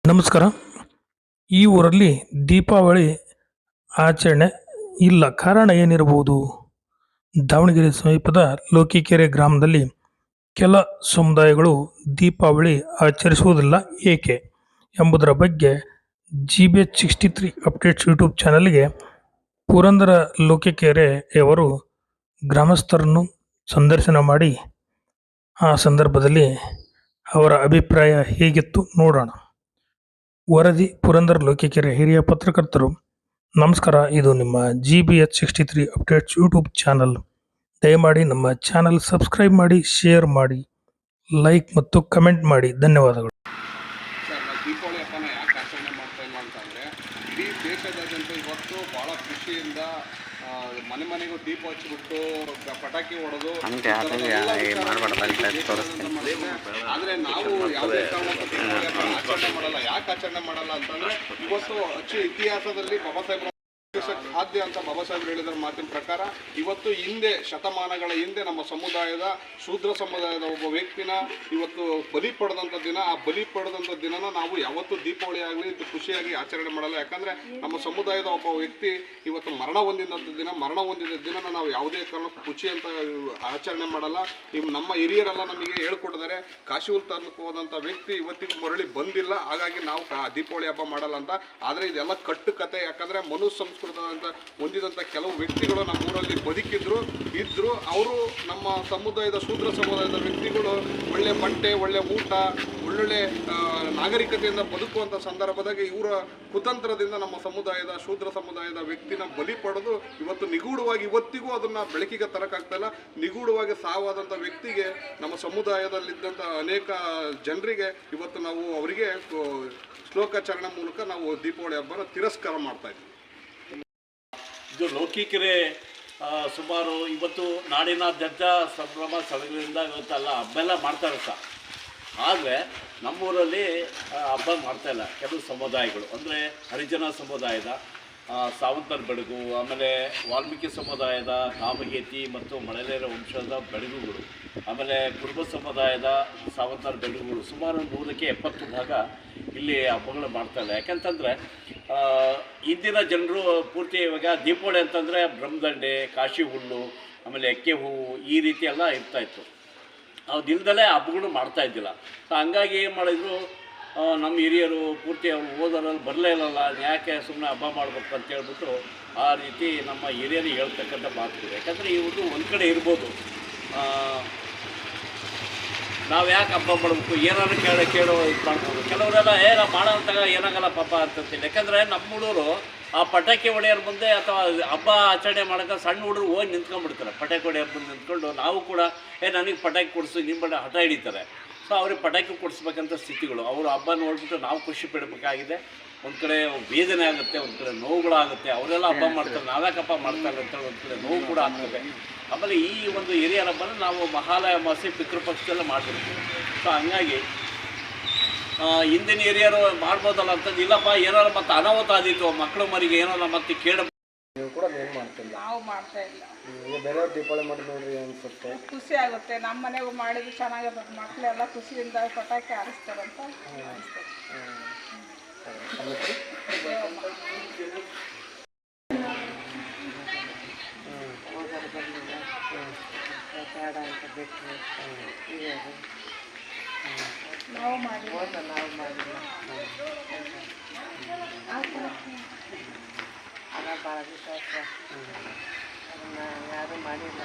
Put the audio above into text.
ನಮಸ್ಕಾರ. ಈ ಊರಲ್ಲಿ ದೀಪಾವಳಿ ಆಚರಣೆ ಇಲ್ಲ. ಕಾರಣ ಏನಿರಬಹುದು? ದಾವಣಗೆರೆ ಸಮೀಪದ ಲೋಕಿಕೆರೆ ಗ್ರಾಮದಲ್ಲಿ ಕೆಲ ಸಮುದಾಯಗಳು ದೀಪಾವಳಿ ಆಚರಿಸುವುದಿಲ್ಲ. ಏಕೆ ಎಂಬುದರ ಬಗ್ಗೆ GBH63 ಅಪ್ಡೇಟ್ಸ್ ಯೂಟ್ಯೂಬ್ ಚಾನಲ್ಗೆ ಪುರಂದರ ಲೋಕಿಕೆರೆಯವರು ಗ್ರಾಮಸ್ಥರನ್ನು ಸಂದರ್ಶನ ಮಾಡಿ ಆ ಸಂದರ್ಭದಲ್ಲಿ ಅವರ ಅಭಿಪ್ರಾಯ ಹೇಗಿತ್ತು ನೋಡೋಣ. ವರದಿ ಪುರಂದರ ಲೋಕಿಕೆರೆ ಹಿರಿಯ ಪತ್ರಕರ್ತರು. ನಮಸ್ಕಾರ. ಇದು ನಿಮ್ಮ GBH63 ಅಪ್ಡೇಟ್ಸ್ ಯೂಟ್ಯೂಬ್ ಚಾನಲ್. ದಯಮಾಡಿ ನಮ್ಮ ಚಾನಲ್ ಸಬ್ಸ್ಕ್ರೈಬ್ ಮಾಡಿ, ಶೇರ್ ಮಾಡಿ, ಲೈಕ್ ಮತ್ತು ಕಮೆಂಟ್ ಮಾಡಿ. ಧನ್ಯವಾದಗಳು. ಸರ್, ನಾವು ದೀಪಾವಳಿ ಹಬ್ಬನ ಯಾಕೆ ಆಚರಣೆ ಮಾಡ್ತಾ ಇಲ್ಲ ಅಂತಂದರೆ, ಇಡೀ ದೇಶದಾದ್ಯಂತ ಇವತ್ತು ಭಾಳ ಖುಷಿಯಿಂದ ಮನೆ ಮನೆಗೂ ದೀಪ ಹಚ್ಚಿಬಿಟ್ಟು ಪಟಾಕಿ ಹೊಡೆದು ಆದರೆ ನಾವು ಯಾವುದೇ ಕಾರಣಕ್ಕೂ ಆಚರಣೆ ಮಾಡಲ್ಲ. ಯಾಕೆ ಆಚರಣೆ ಮಾಡಲ್ಲ ಅಂತಂದರೆ, ಇವತ್ತು ಅಚ್ಚು ಇತಿಹಾಸದಲ್ಲಿ ಬಾಬಾ ಸಾಹೇಬ್ ಖಾದ್ಯ ಅಂತ ಬಾಬಾ ಸಾಹೇಬ್ ಹೇಳಿದ್ರ ಮಾತಿನ ಪ್ರಕಾರ ಇವತ್ತು ಹಿಂದೆ ಶತಮಾನಗಳ ಹಿಂದೆ ನಮ್ಮ ಸಮುದಾಯದ ಶೂದ್ರ ಸಮುದಾಯದ ಒಬ್ಬ ವ್ಯಕ್ತಿನ ಇವತ್ತು ಬಲಿ ಪಡೆದಂಥ ದಿನ. ಆ ಬಲಿ ಪಡೆದಂಥ ದಿನನ ನಾವು ಯಾವತ್ತೂ ದೀಪಾವಳಿ ಆಗಲಿ ಖುಷಿಯಾಗಿ ಆಚರಣೆ ಮಾಡಲ್ಲ. ಯಾಕಂದರೆ ನಮ್ಮ ಸಮುದಾಯದ ಒಬ್ಬ ವ್ಯಕ್ತಿ ಇವತ್ತು ಮರಣ ಹೊಂದಿದ ದಿನನ ನಾವು ಯಾವುದೇ ಕಾರಣಕ್ಕೂ ಖುಷಿ ಅಂತ ಆಚರಣೆ ಮಾಡಲ್ಲ. ನಮ್ಮ ಹಿರಿಯರೆಲ್ಲ ನಮಗೆ ಹೇಳ್ಕೊಟ್ಟಿದ್ದಾರೆ, ಕಾಶಿ ತಾಲೂಕು ಹೋದಂಥ ವ್ಯಕ್ತಿ ಇವತ್ತಿಗೂ ಮರಳಿ ಬಂದಿಲ್ಲ, ಹಾಗಾಗಿ ನಾವು ದೀಪಾವಳಿ ಹಬ್ಬ ಮಾಡಲ್ಲ ಅಂತ. ಆದರೆ ಇದೆಲ್ಲ ಕಟ್ಟು ಕತೆ. ಯಾಕಂದರೆ ಮನುಸ್ಯ ಅಂತ ಹೊಂದಿದಂಥ ಕೆಲವು ವ್ಯಕ್ತಿಗಳು ನಮ್ಮ ಊರಲ್ಲಿ ಇದ್ರು. ಅವರು ನಮ್ಮ ಸಮುದಾಯದ ಶೂದ್ರ ಸಮುದಾಯದ ವ್ಯಕ್ತಿಗಳು ಒಳ್ಳೆ ಬಟ್ಟೆ, ಒಳ್ಳೆ ಊಟ, ಒಳ್ಳೊಳ್ಳೆ ನಾಗರಿಕತೆಯಿಂದ ಬದುಕುವಂಥ ಸಂದರ್ಭದಾಗ ಇವರ ಕುತಂತ್ರದಿಂದ ನಮ್ಮ ಸಮುದಾಯದ ಶೂದ್ರ ಸಮುದಾಯದ ವ್ಯಕ್ತಿನ ಬಲಿ ಪಡೆದು ಇವತ್ತು ನಿಗೂಢವಾಗಿ ಇವತ್ತಿಗೂ ಅದನ್ನು ಬೆಳಕಿಗೆ ತರಕಾಗ್ತಾಯಿಲ್ಲ. ನಿಗೂಢವಾಗಿ ಸಾವಾದಂಥ ವ್ಯಕ್ತಿಗೆ ನಮ್ಮ ಸಮುದಾಯದಲ್ಲಿದ್ದಂಥ ಅನೇಕ ಜನರಿಗೆ ಇವತ್ತು ನಾವು ಅವರಿಗೆ ಶ್ಲೋಕಾಚರಣೆ ಮೂಲಕ ನಾವು ದೀಪಾವಳಿ ಹಬ್ಬನ ತಿರಸ್ಕಾರ ಮಾಡ್ತಾಯಿದ್ವಿ. ಇದು ಲೋಕಿಕೆರೆ ಸುಮಾರು ಇವತ್ತು ನಾಡಿನಾದ್ಯಂತ ಸಂಭ್ರಮ ಸಡಗರದಿಂದ ಇವತ್ತೆಲ್ಲ ಹಬ್ಬ ಎಲ್ಲ ಮಾಡ್ತಾರೆ ಸರ್. ಆದರೆ ನಮ್ಮೂರಲ್ಲಿ ಹಬ್ಬ ಮಾಡ್ತಾಯಿಲ್ಲ. ಕೆಲವು ಸಮುದಾಯಗಳು ಅಂದರೆ ಹರಿಜನ ಸಮುದಾಯದ ಸಾವಂತರ ಬೆಳಗು, ಆಮೇಲೆ ವಾಲ್ಮೀಕಿ ಸಮುದಾಯದ ಕಾಮಗೇತಿ ಮತ್ತು ಮಳೆಲೇರ ವಂಶದ ಬೆಳಗುಗಳು, ಆಮೇಲೆ ಕುರುಬ ಸಮುದಾಯದ ಸಾವಂತರ ಬೆಳಗುಗಳು ಸುಮಾರು 170 ಭಾಗ ಇಲ್ಲಿ ಹಬ್ಬಗಳು ಮಾಡ್ತಾಯಿಲ್ಲ. ಯಾಕಂತಂದರೆ ಇಂದಿನ ಜನರು ಪೂರ್ತಿ ಇವಾಗ ದೀಪಾವಳಿ ಅಂತಂದರೆ ಬ್ರಹ್ಮದಂಡೆ, ಕಾಶಿ ಹುಲ್ಲು, ಆಮೇಲೆ ಎಕ್ಕೆ ಹೂವು ಈ ರೀತಿ ಎಲ್ಲ ಇರ್ತಾಯಿತ್ತು. ಅದಿಲ್ದಲೇ ಹಬ್ಬಗಳು ಮಾಡ್ತಾಯಿದ್ದಿಲ್ಲ. ಹಂಗಾಗಿ ಏನು ಮಾಡಿದ್ರು, ನಮ್ಮ ಹಿರಿಯರು ಪೂರ್ತಿ ಅವ್ರು ಓದೋರಲ್ಲಿ ಬರಲೇ ಇಲ್ಲಲ್ಲ, ಯಾಕೆ ಸುಮ್ಮನೆ ಹಬ್ಬ ಮಾಡಬೇಕು ಅಂತ ಹೇಳ್ಬಿಟ್ಟು ಆ ರೀತಿ ನಮ್ಮ ಹಿರಿಯರಿಗೆ ಹೇಳ್ತಕ್ಕಂಥ ಮಾತುಗಳು. ಯಾಕಂದರೆ ಇವರು ಒಂದು ಕಡೆ ಇರ್ಬೋದು, ನಾವು ಯಾಕೆ ಹಬ್ಬ ಮಾಡಬೇಕು, ಏನಾದ್ರು ಕೇಳೋ ಇದು ಮಾಡ್ಬೋದು. ಕೆಲವರೆಲ್ಲ ನಾವು ಮಾಡೋಂತಾಗ ಏನಾಗಲ್ಲ ಪಾಪ ಅಂತಂತೇಳಿ. ಯಾಕಂದರೆ ನಮ್ಮ ಹುಡುಗರು ಆ ಪಟಾಕಿ ಹೊಡೆಯೋರ ಮುಂದೆ ಅಥವಾ ಹಬ್ಬ ಆಚರಣೆ ಮಾಡೋಕೆ ಸಣ್ಣ ಹುಡುಗರು ಹೋಗಿ ನಿಂತ್ಕೊಂಡ್ಬಿಡ್ತಾರೆ. ಪಟಾಕಿ ಹೊಡೆಯೋರ ಮುಂದೆ ನಿಂತ್ಕೊಂಡು ನಾವು ಕೂಡ ನನಗೆ ಪಟಾಕಿ ಕೊಡಿಸು ನಿಮ್ಮ ಬಡ ಹಠ ಹಿಡಿತಾರೆ. ಸೊ ಅವ್ರಿಗೆ ಪಟಾಕಿ ಕೊಡಿಸ್ಬೇಕಂತ ಸ್ಥಿತಿಗಳು. ಅವರು ಹಬ್ಬ ನೋಡ್ಬಿಟ್ಟು ನಾವು ಖುಷಿ ಪಡಬೇಕಾಗಿದೆ. ಒಂದು ಕಡೆ ವೇದನೆ ಆಗುತ್ತೆ, ಒಂದು ಕಡೆ ನೋವುಗಳಾಗುತ್ತೆ. ಅವರೆಲ್ಲ ಹಬ್ಬ ಮಾಡ್ತಾರೆ, ನಾವ್ಯಾಕೆ ಹಬ್ಬ ಮಾಡ್ತಾರೆ ಅಂತೇಳಿ ಒಂದು ಕಡೆ ನೋವು ಕೂಡ ಆಗ್ತದೆ. ಆಮೇಲೆ ಈ ಒಂದು ಹಿರಿಯರ ಹಬ್ಬನ ನಾವು ಮಹಾಲಯ ಅಮಾವಾಸ್ಯೆ ಪಿತೃಪಕ್ಷದಲ್ಲೇ ಮಾಡಿರ್ತೀವಿ. ಸೊ ಹಂಗಾಗಿ ಹಿಂದಿನ ಹಿರಿಯರು ಮಾಡ್ಬೋದಲ್ಲ ಅಂತಂದು, ಇಲ್ಲಪ್ಪ ಏನಾರು ಮತ್ತೆ ಅನಾಹುತ ಆದಿತ್ತು ಮಕ್ಕಳು ಮರಿಗೆ ಏನಾರ ಮತ್ತೆ ನೀವು ಕೂಡ ಏನು ಮಾಡ್ತಿಲ್ಲ? ನಾವು ಮಾಡ್ತಾ ಇಲ್ಲ. ಬೇರೆಯವ್ರು ದೀಪಾವಳಿ ಮಾಡಿ ನೋಡ್ರಿ ಅನ್ಸುತ್ತೆ, ಖುಷಿ ಆಗುತ್ತೆ. ನಮ್ಮ ಮನೆಗೂ ಮಾಡಿದ್ರು ಚೆನ್ನಾಗಿರ್ತದೆ, ಮಕ್ಕಳೆಲ್ಲ ಖುಷಿಯಿಂದ ಪಟಾಕಿ ಹಾರಿಸ್ತಾರಂತ ಅನಿಸ್ತದೆ. ನಾವು ಮಾಡಿಲ್ಲ ಭಾಳ ವಿಶ್ವಾಸ ಅದನ್ನು ಯಾರೂ ಮಾಡಿಲ್ಲ.